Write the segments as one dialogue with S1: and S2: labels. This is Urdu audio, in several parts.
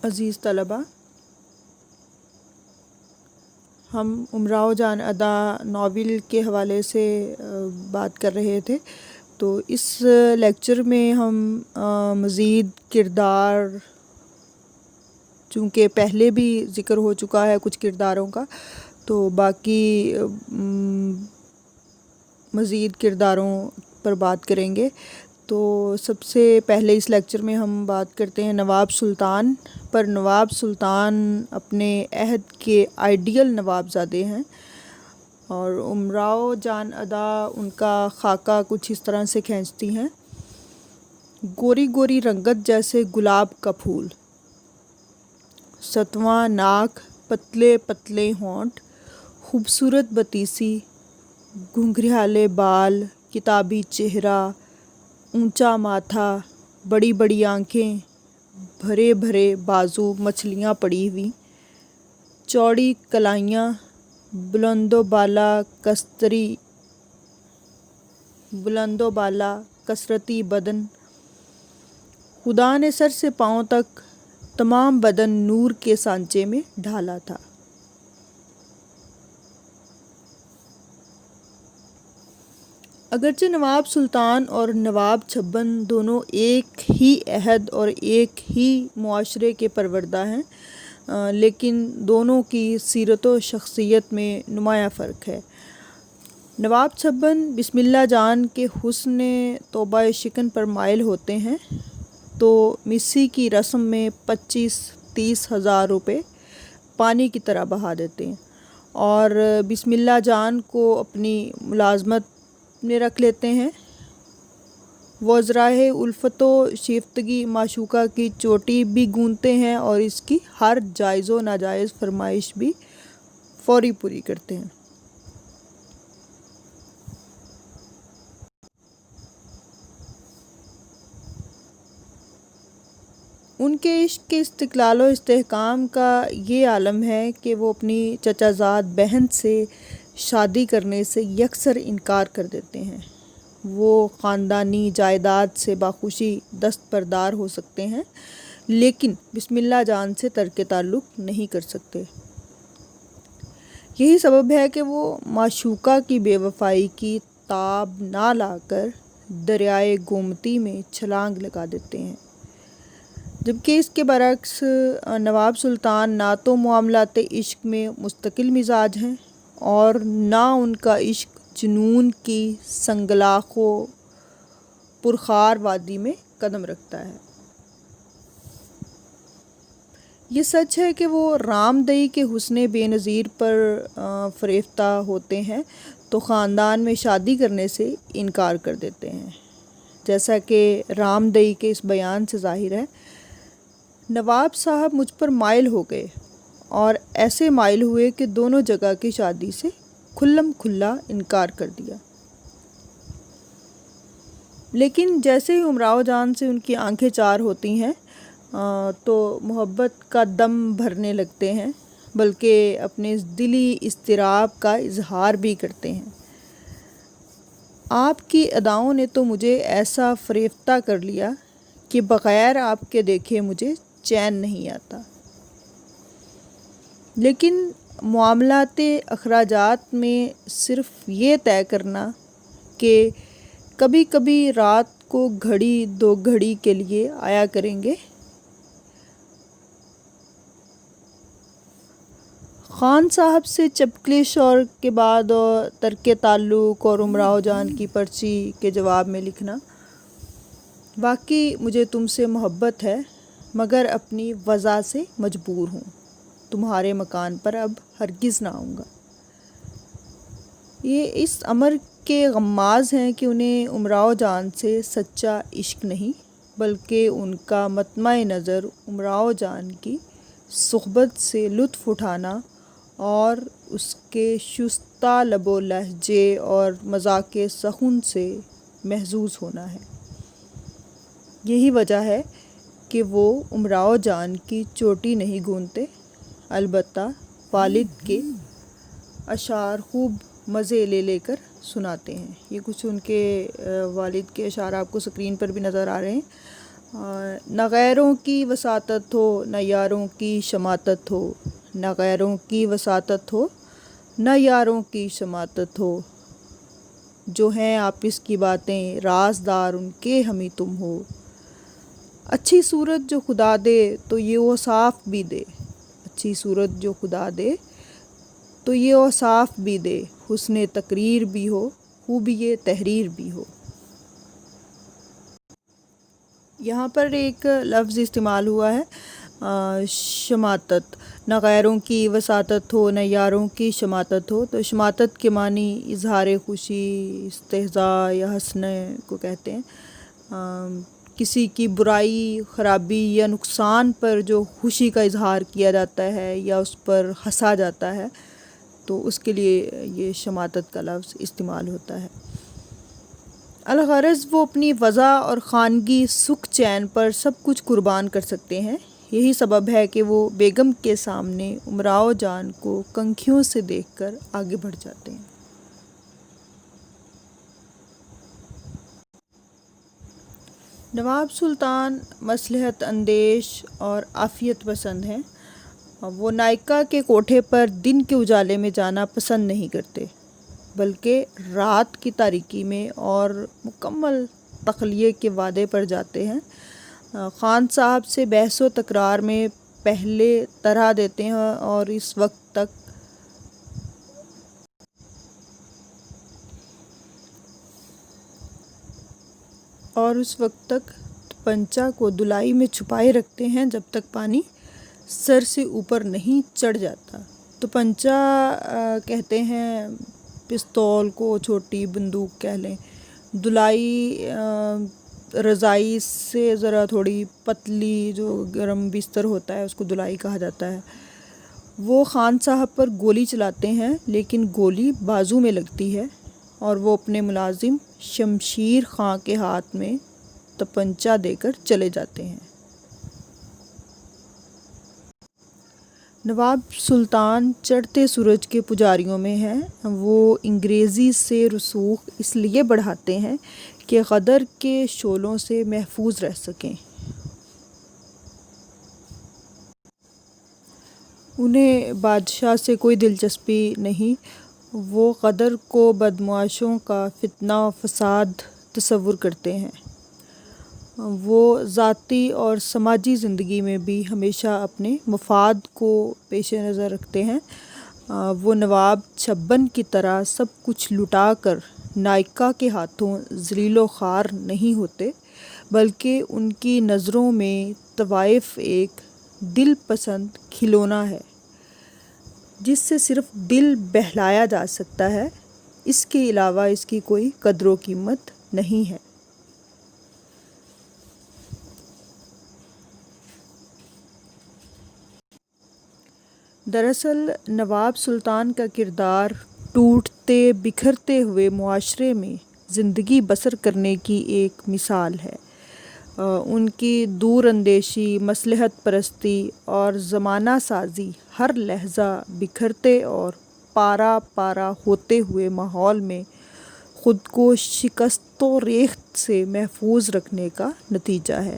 S1: عزیز طلبہ، ہم امراؤ جان ادا ناول کے حوالے سے بات کر رہے تھے، تو اس لیکچر میں ہم مزید کردار، چونکہ پہلے بھی ذکر ہو چکا ہے کچھ کرداروں کا، تو باقی مزید کرداروں پر بات کریں گے۔ تو سب سے پہلے اس لیکچر میں ہم بات کرتے ہیں نواب سلطان پر۔ نواب سلطان اپنے عہد کے آئیڈیل نوابزادے ہیں، اور امراؤ جان ادا ان کا خاکہ کچھ اس طرح سے کھینچتی ہیں: گوری گوری رنگت جیسے گلاب کا پھول، ستواں ناک، پتلے پتلے ہونٹ، خوبصورت بتیسی، گھنگھریالے بال، کتابی چہرہ، اونچا ماتھا، بڑی بڑی آنکھیں، بھرے بھرے بازو مچھلیاں پڑی ہوئی، چوڑی کلائیاں، بلند و بالا کثرتی بدن۔ خدا نے سر سے پاؤں تک تمام بدن نور کے سانچے میں ڈھالا تھا۔ اگرچہ نواب سلطان اور نواب چھبن دونوں ایک ہی عہد اور ایک ہی معاشرے کے پروردہ ہیں، لیکن دونوں کی سیرت و شخصیت میں نمایاں فرق ہے۔ نواب چھبن بسم اللہ جان کے حسن توبہ شکن پر مائل ہوتے ہیں تو مسی کی رسم میں 25-30 ہزار روپے پانی کی طرح بہا دیتے ہیں، اور بسم اللہ جان کو اپنی ملازمت میں رکھ لیتے ہیں۔ وہ ذرائع الفت و شیفتگی معشوقہ کی چوٹی بھی گونتے ہیں اور اس کی ہر جائز و ناجائز فرمائش بھی فوری پوری کرتے ہیں۔ ان کے عشق کے استقلال و استحکام کا یہ عالم ہے کہ وہ اپنی چچا زاد بہن سے شادی کرنے سے یکسر انکار کر دیتے ہیں۔ وہ خاندانی جائیداد سے بخوشی دستبردار ہو سکتے ہیں، لیکن بسم اللہ جان سے ترک تعلق نہیں کر سکتے۔ یہی سبب ہے کہ وہ معشوقہ کی بے وفائی کی تاب نہ لا کر دریائے گومتی میں چھلانگ لگا دیتے ہیں، جبکہ اس کے برعکس نواب سلطان نہ تو معاملات عشق میں مستقل مزاج ہیں اور نہ ان کا عشق جنون کی سنگلاخ و پرخار وادی میں قدم رکھتا ہے۔ یہ سچ ہے کہ وہ رام دئی کے حسن بے نظیر پر فریفتہ ہوتے ہیں تو خاندان میں شادی کرنے سے انکار کر دیتے ہیں، جیسا کہ رام دئی کے اس بیان سے ظاہر ہے۔ نواب صاحب مجھ پر مائل ہو گئے، اور ایسے مائل ہوئے کہ دونوں جگہ کی شادی سے کھلم کھلا انکار کر دیا۔ لیکن جیسے ہی امراؤ جان سے ان کی آنکھیں چار ہوتی ہیں تو محبت کا دم بھرنے لگتے ہیں، بلکہ اپنے دلی اضطراب کا اظہار بھی کرتے ہیں۔ آپ کی اداؤں نے تو مجھے ایسا فریفتہ کر لیا کہ بغیر آپ کے دیکھے مجھے چین نہیں آتا۔ لیکن معاملات اخراجات میں صرف یہ طے کرنا کہ کبھی کبھی رات کو گھڑی دو گھڑی کے لیے آیا کریں گے، خان صاحب سے چپکلے شور کے بعد ترک تعلق اور امراؤ جان کی پرچی کے جواب میں لکھنا: واقعی مجھے تم سے محبت ہے، مگر اپنی وضع سے مجبور ہوں، تمہارے مکان پر اب ہرگز نہ آؤں گا۔ یہ اس امر کے غماز ہیں کہ انہیں امراؤ جان سے سچا عشق نہیں، بلکہ ان کا مطمع نظر امراؤ جان کی صحبت سے لطف اٹھانا اور اس کے شستہ لب و لہجے اور مذاق سخن سے محظوظ ہونا ہے۔ یہی وجہ ہے کہ وہ امراؤ جان کی چوٹی نہیں گونتے، البتہ والد کے اشعار خوب مزے لے لے کر سناتے ہیں۔ یہ کچھ ان کے والد کے اشعار آپ کو سکرین پر بھی نظر آ رہے ہیں۔ نہ غیروں کی وساطت ہو نہ یاروں کی شماتت ہو، نہ غیروں کی وساطت ہو نہ یاروں کی شماتت ہو، جو ہیں آپس کی باتیں رازدار ان کے ہمیں تم ہو۔ اچھی صورت جو خدا دے تو یہ اوصاف بھی دے، اچھی صورت جو خدا دے تو یہ اوصاف بھی دے، حسن تقریر بھی ہو خوبی تحریر بھی ہو۔ یہاں پر ایک لفظ استعمال ہوا ہے شماتت، نہ غیروں کی وساطت ہو نہ یاروں کی شماتت ہو۔ تو شماتت کے معنی اظہار خوشی، استہزاء یا ہنسنے کو کہتے ہیں۔ کسی کی برائی، خرابی یا نقصان پر جو خوشی کا اظہار کیا جاتا ہے یا اس پر ہنسا جاتا ہے تو اس کے لیے یہ شماتت کا لفظ استعمال ہوتا ہے۔ الغرض وہ اپنی وضع اور خانگی سکھ چین پر سب کچھ قربان کر سکتے ہیں، یہی سبب ہے کہ وہ بیگم کے سامنے امراؤ جان کو کنکھیوں سے دیکھ کر آگے بڑھ جاتے ہیں۔ نواب سلطان مصلحت اندیش اور عافیت پسند ہیں۔ وہ نائکا کے کوٹھے پر دن کے اجالے میں جانا پسند نہیں کرتے، بلکہ رات کی تاریکی میں اور مکمل تخلیے کے وعدے پر جاتے ہیں۔ خان صاحب سے بحث و تکرار میں پہلے طرح دیتے ہیں اور اس وقت تک پنچا کو دلائی میں چھپائے رکھتے ہیں جب تک پانی سر سے اوپر نہیں چڑھ جاتا۔ تو پنچا کہتے ہیں پستول کو، چھوٹی بندوق کہہ لیں۔ دلائی رضائی سے ذرا تھوڑی پتلی جو گرم بستر ہوتا ہے اس کو دلائی کہا جاتا ہے۔ وہ خان صاحب پر گولی چلاتے ہیں لیکن گولی بازو میں لگتی ہے اور وہ اپنے ملازم شمشیر خاں کے ہاتھ میں تپنچا دے کر چلے جاتے ہیں۔ نواب سلطان چڑھتے سورج کے پجاریوں میں ہیں۔ وہ انگریزی سے رسوخ اس لیے بڑھاتے ہیں کہ غدر کے شعلوں سے محفوظ رہ سکیں۔ انہیں بادشاہ سے کوئی دلچسپی نہیں، وہ غدر کو بدمعاشوں کا فتنہ و فساد تصور کرتے ہیں۔ وہ ذاتی اور سماجی زندگی میں بھی ہمیشہ اپنے مفاد کو پیش نظر رکھتے ہیں۔ وہ نواب چھبن کی طرح سب کچھ لٹا کر نائکا کے ہاتھوں ذلیل و خوار نہیں ہوتے، بلکہ ان کی نظروں میں طوائف ایک دل پسند کھلونا ہے جس سے صرف دل بہلایا جا سکتا ہے، اس کے علاوہ اس کی کوئی قدر و قیمت نہیں ہے۔ دراصل نواب سلطان کا کردار ٹوٹتے بکھرتے ہوئے معاشرے میں زندگی بسر کرنے کی ایک مثال ہے۔ ان کی دور اندیشی، مصلحت پرستی اور زمانہ سازی ہر لحظہ بکھرتے اور پارا پارا ہوتے ہوئے ماحول میں خود کو شکست و ریخت سے محفوظ رکھنے کا نتیجہ ہے۔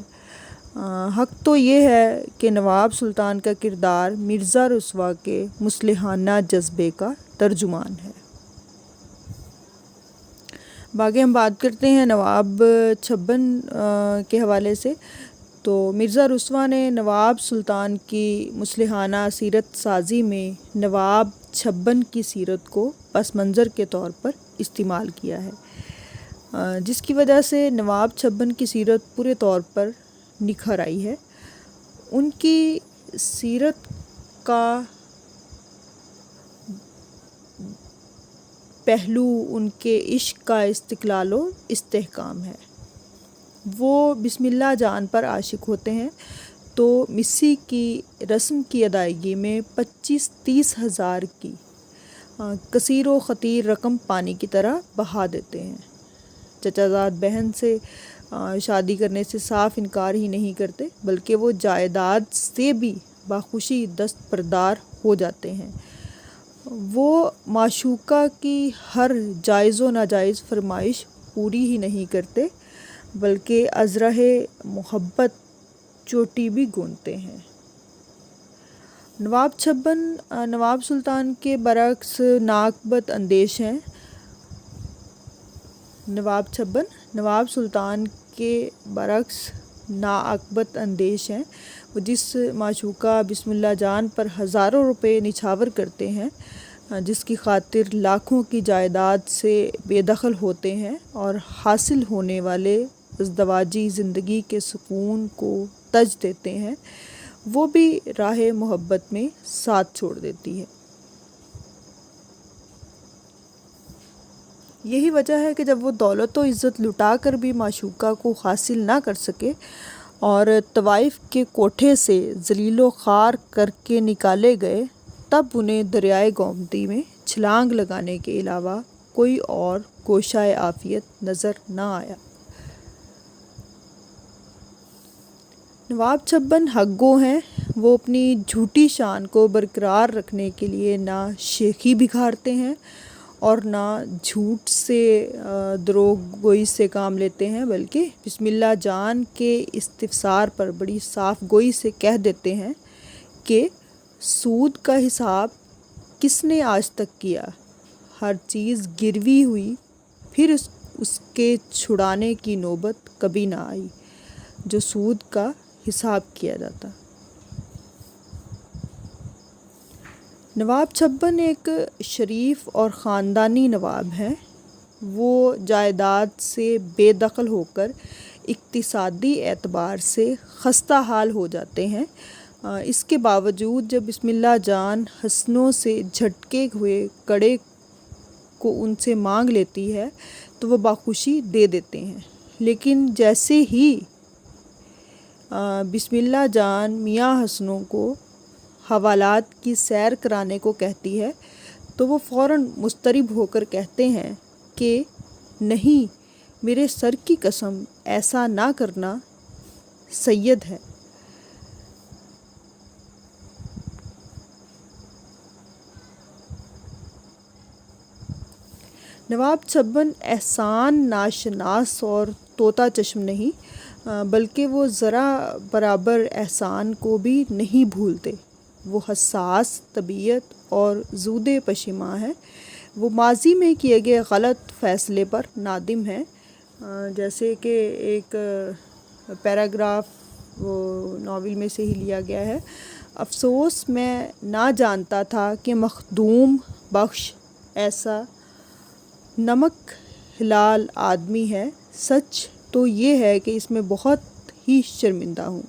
S1: حق تو یہ ہے کہ نواب سلطان کا کردار مرزا رسوا کے مصلحانہ جذبے کا ترجمان ہے۔ باقی ہم بات کرتے ہیں نواب چھبن کے حوالے سے۔ تو مرزا رسوا نے نواب سلطان کی مصلحانہ سیرت سازی میں نواب چھبن کی سیرت کو پس منظر کے طور پر استعمال کیا ہے، جس کی وجہ سے نواب چھبن کی سیرت پورے طور پر نکھر آئی ہے۔ ان کی سیرت کا پہلو ان کے عشق کا استقلال و استحکام ہے۔ وہ بسم اللہ جان پر عاشق ہوتے ہیں تو مسی کی رسم کی ادائیگی میں 25-30 ہزار کی کثیر و خطیر رقم پانی کی طرح بہا دیتے ہیں۔ چچا زاد بہن سے شادی کرنے سے صاف انکار ہی نہیں کرتے، بلکہ وہ جائیداد سے بھی باخوشی دستبردار ہو جاتے ہیں۔ وہ معشوقہ کی ہر جائز و ناجائز فرمائش پوری ہی نہیں کرتے، بلکہ ازرہ محبت چوٹی بھی گونتے ہیں۔ نواب چھبن نواب سلطان کے برعکس نااکبت اندیش ہیں۔ نواب سلطان کے برعکس نااکبت اندیش ہیں۔ وہ جس معشوقہ بسم اللہ جان پر ہزاروں روپے نچھاور کرتے ہیں، جس کی خاطر لاکھوں کی جائیداد سے بے دخل ہوتے ہیں اور حاصل ہونے والے ازدواجی زندگی کے سکون کو تج دیتے ہیں، وہ بھی راہ محبت میں ساتھ چھوڑ دیتی ہے۔ یہی وجہ ہے کہ جب وہ دولت و عزت لٹا کر بھی معشوقہ کو حاصل نہ کر سکے اور طوائف کے کوٹھے سے ذلیل و خوار کر کے نکالے گئے، تب انہیں دریائے گومتی میں چھلانگ لگانے کے علاوہ کوئی اور گوشۂ عافیت نظر نہ آیا۔ نواب چھبن حق گو ہیں۔ وہ اپنی جھوٹی شان کو برقرار رکھنے کے لیے نہ شیخی بکھارتے ہیں اور نہ جھوٹ سے دروغ گوئی سے کام لیتے ہیں، بلکہ بسم اللہ جان کے استفسار پر بڑی صاف گوئی سے کہہ دیتے ہیں کہ سود کا حساب کس نے آج تک کیا؟ ہر چیز گروی ہوئی، پھر اس کے چھڑانے کی نوبت کبھی نہ آئی جو سود کا حساب کیا جاتا۔ نواب چھبن ایک شریف اور خاندانی نواب ہیں۔ وہ جائیداد سے بے دخل ہو کر اقتصادی اعتبار سے خستہ حال ہو جاتے ہیں۔ اس کے باوجود جب بسم اللہ جان حسنوں سے جھٹکے ہوئے کڑے کو ان سے مانگ لیتی ہے تو وہ بخوشی دے دیتے ہیں، لیکن جیسے ہی بسم اللہ جان میاں حسنوں کو حوالات کی سیر کرانے کو کہتی ہے تو وہ فوراً مضطرب ہو کر کہتے ہیں کہ نہیں، میرے سر کی قسم، ایسا نہ کرنا، سید ہے۔ نواب چھبن احسان ناشناس اور طوطا چشم نہیں، بلکہ وہ ذرا برابر احسان کو بھی نہیں بھولتے۔ وہ حساس طبیعت اور زود پشیماں ہیں۔ وہ ماضی میں کیے گئے غلط فیصلے پر نادم ہیں۔ جیسے کہ ایک پیراگراف وہ ناول میں سے ہی لیا گیا ہے، افسوس میں نہ جانتا تھا کہ مخدوم بخش ایسا نمک حلال آدمی ہے، سچ تو یہ ہے کہ اس میں بہت ہی شرمندہ ہوں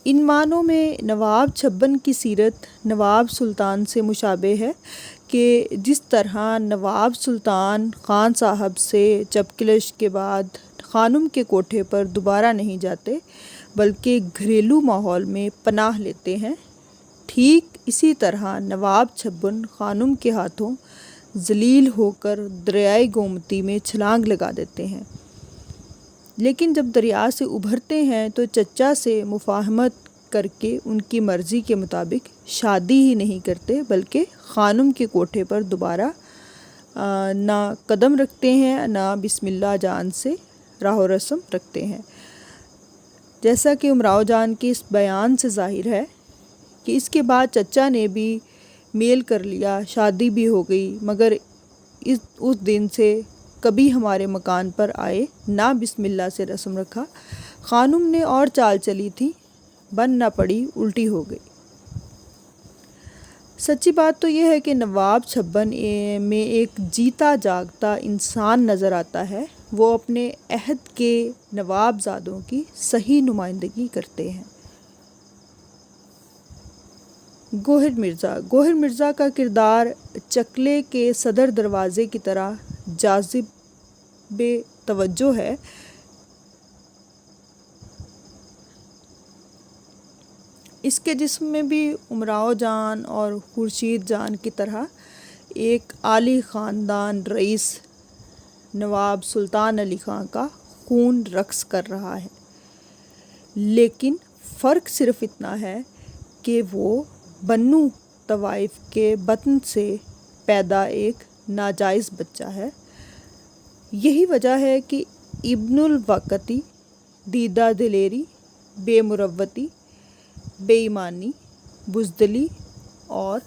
S1: ان معنوں میں نواب چھبن کی سیرت نواب سلطان سے مشابہ ہے کہ جس طرح نواب سلطان خان صاحب سے چپکلش کے بعد خانم کے کوٹھے پر دوبارہ نہیں جاتے بلکہ گھریلو ماحول میں پناہ لیتے ہیں، ٹھیک اسی طرح نواب چھبن خانم کے ہاتھوں ذلیل ہو کر دریائے گومتی میں چھلانگ لگا دیتے ہیں، لیکن جب دریا سے ابھرتے ہیں تو چچا سے مفاہمت کر کے ان کی مرضی کے مطابق شادی ہی نہیں کرتے بلکہ خانم کے کوٹھے پر دوبارہ نہ قدم رکھتے ہیں، نہ بسم اللہ جان سے راہ و رسم رکھتے ہیں۔ جیسا کہ امراؤ جان کے اس بیان سے ظاہر ہے کہ اس کے بعد چچا نے بھی میل کر لیا، شادی بھی ہو گئی، مگر اس دن سے کبھی ہمارے مکان پر آئے، نہ بسم اللہ سے رسم رکھا۔ خانم نے اور چال چلی تھی، بن نہ پڑی، الٹی ہو گئی۔ سچی بات تو یہ ہے کہ نواب چھبن میں ایک جیتا جاگتا انسان نظر آتا ہے۔ وہ اپنے عہد کے نواب زادوں کی صحیح نمائندگی کرتے ہیں۔ گوہر مرزا کا کردار چکلے کے صدر دروازے کی طرح جاذب توجہ ہے۔ اس کے جسم میں بھی امراؤ جان اور خورشید جان کی طرح ایک عالی خاندان رئیس نواب سلطان علی خاں کا خون رقص کر رہا ہے، لیکن فرق صرف اتنا ہے کہ وہ بنو طوائف کے بطن سے پیدا ایک ناجائز بچہ ہے۔ یہی وجہ ہے کہ ابن الوقتی دیدہ دلیری، بے مروتی، بے ایمانی، بزدلی اور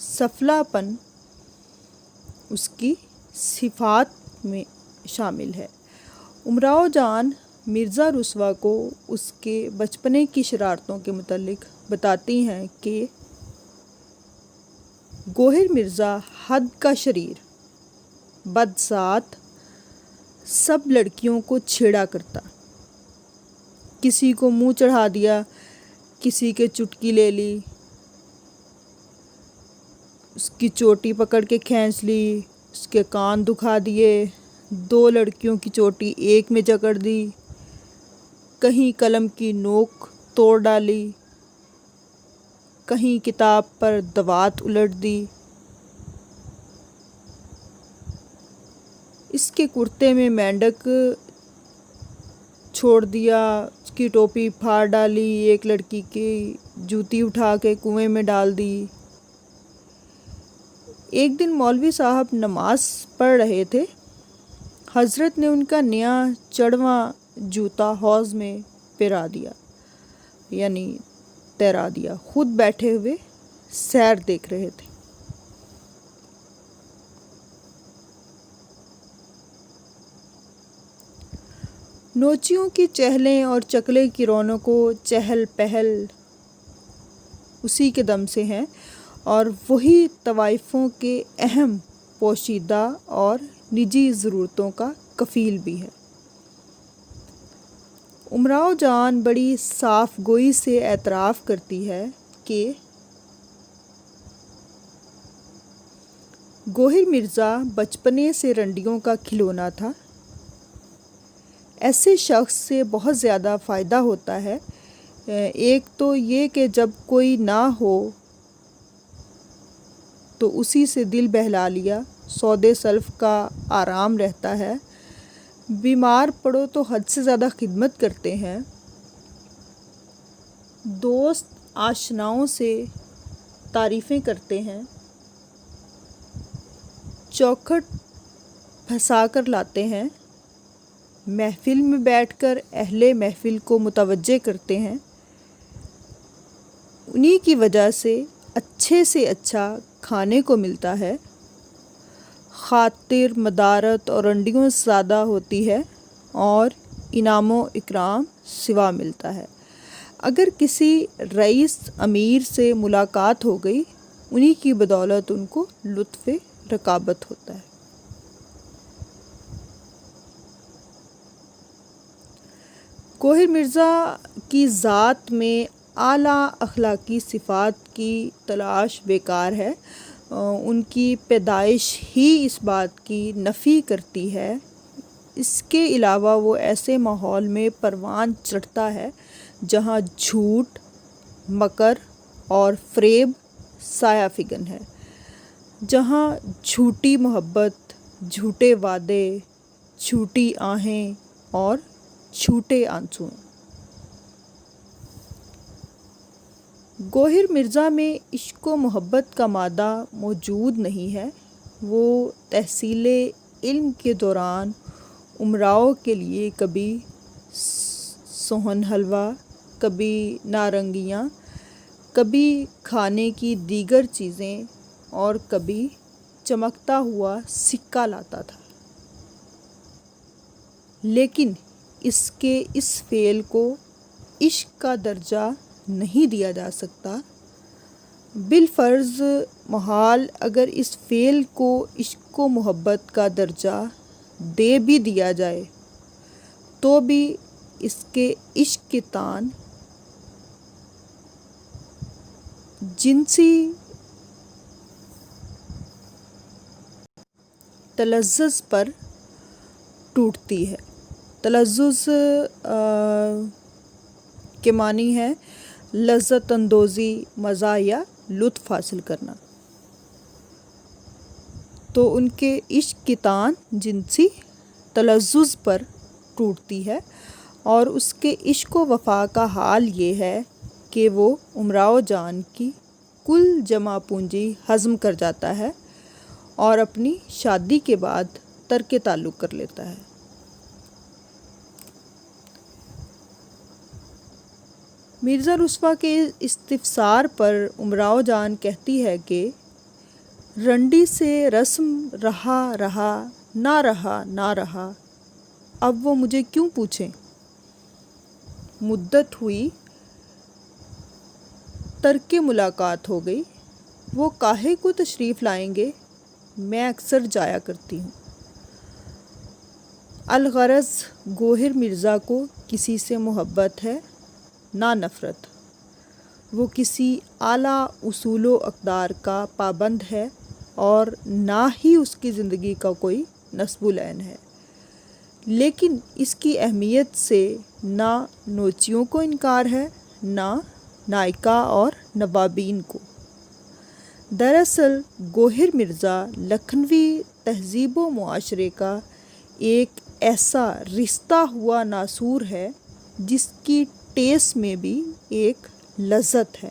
S1: سفلا پن اس کی صفات میں شامل ہے۔ امراؤ جان مرزا رسوا کو اس کے بچپنے کی شرارتوں کے متعلق بتاتی ہیں کہ گوہر مرزا حد کا شریر، بدذات، سب لڑکیوں کو چھیڑا کرتا، کسی کو منہ چڑھا دیا، کسی کے چٹکی لے لی، اس کی چوٹی پکڑ کے کھینچ لی، اس کے کان دکھا دیے، 2 لڑکیوں کی چوٹی ایک میں جکڑ دی، کہیں قلم کی نوک توڑ ڈالی، کہیں کتاب پر دوات الٹ دی، اس کے کرتے میں مینڈک چھوڑ دیا، اس کی ٹوپی پھاڑ ڈالی، ایک لڑکی کی جوتی اٹھا کے کنویں میں ڈال دی۔ ایک دن مولوی صاحب نماز پڑھ رہے تھے، حضرت نے ان کا نیا چڑھواں جوتا حوض میں پہرا دیا، یعنی تیرا دیا، خود بیٹھے ہوئے سیر دیکھ رہے تھے۔ نوچیوں کی چہلیں اور چکلے کی رونق و چہل پہل اسی کے دم سے ہیں اور وہی طوائفوں کے اہم پوشیدہ اور نجی ضرورتوں کا کفیل بھی ہے۔ امراؤ جان بڑی صاف گوئی سے اعتراف کرتی ہے کہ گوہر مرزا بچپنے سے رنڈیوں کا کھلونا تھا۔ ایسے شخص سے بہت زیادہ فائدہ ہوتا ہے، ایک تو یہ کہ جب کوئی نہ ہو تو اسی سے دل بہلا لیا، سودے سلف کا آرام رہتا ہے، بیمار پڑو تو حد سے زیادہ خدمت کرتے ہیں، دوست آشناؤں سے تعریفیں کرتے ہیں، چوکھٹ پھنسا کر لاتے ہیں، محفل میں بیٹھ کر اہل محفل کو متوجہ کرتے ہیں، انہی کی وجہ سے اچھا کھانے کو ملتا ہے، خاطر مدارت اور رنڈیوں زیادہ ہوتی ہے اور انعام و اکرام سوا ملتا ہے۔ اگر کسی رئیس امیر سے ملاقات ہو گئی، انہی کی بدولت ان کو لطف رقابت ہوتا ہے۔ گوہر مرزا کی ذات میں اعلیٰ اخلاقی صفات کی تلاش بیکار ہے، ان کی پیدائش ہی اس بات کی نفی کرتی ہے۔ اس کے علاوہ وہ ایسے ماحول میں پروان چڑھتا ہے جہاں جھوٹ، مکر اور فریب سایہ فگن ہے، جہاں جھوٹی محبت، جھوٹے وعدے، جھوٹی آہیں اور جھوٹے آنسو ہیں۔ گوہر مرزا میں عشق و محبت کا مادہ موجود نہیں ہے، وہ تحصیل علم کے دوران امراؤ کے لیے کبھی سوہن حلوہ، کبھی نارنگیاں، کبھی کھانے کی دیگر چیزیں اور کبھی چمکتا ہوا سکہ لاتا تھا، لیکن اس کے اس فعل کو عشق کا درجہ نہیں دیا جا سکتا۔ بالفرض محال اگر اس فعل کو عشق و محبت کا درجہ دے بھی دیا جائے تو بھی اس کے عشق کے تان جنسی تلذذ پر ٹوٹتی ہے۔ تلذذ کے معنی ہے لذت اندوزی، مزہ یا لطف حاصل کرنا، تو ان کے عشق کی تان جنسی تلذذ پر ٹوٹتی ہے، اور اس کے عشق و وفا کا حال یہ ہے کہ وہ امراؤ جان کی کل جمع پونجی ہضم کر جاتا ہے اور اپنی شادی کے بعد ترک تعلق کر لیتا ہے۔ مرزا رسوا کے استفسار پر امراؤ جان کہتی ہے کہ رنڈی سے رسم رہا رہا نہ رہا نہ رہا، اب وہ مجھے کیوں پوچھیں؟ مدت ہوئی، ترک ملاقات ہو گئی، وہ کاہے کو تشریف لائیں گے؟ میں اکثر جایا کرتی ہوں۔ الغرض گوہر مرزا کو کسی سے محبت ہے نہ نفرت، وہ کسی اعلیٰ اصول و اقدار کا پابند ہے اور نہ ہی اس کی زندگی کا کوئی نصب العین ہے، لیکن اس کی اہمیت سے نہ نوچیوں کو انکار ہے نہ نائکا اور نوابین کو۔ دراصل گوہر مرزا لکھنوی تہذیب و معاشرے کا ایک ایسا رشتہ ہوا ناسور ہے جس کی ٹیس میں بھی ایک لذت ہے۔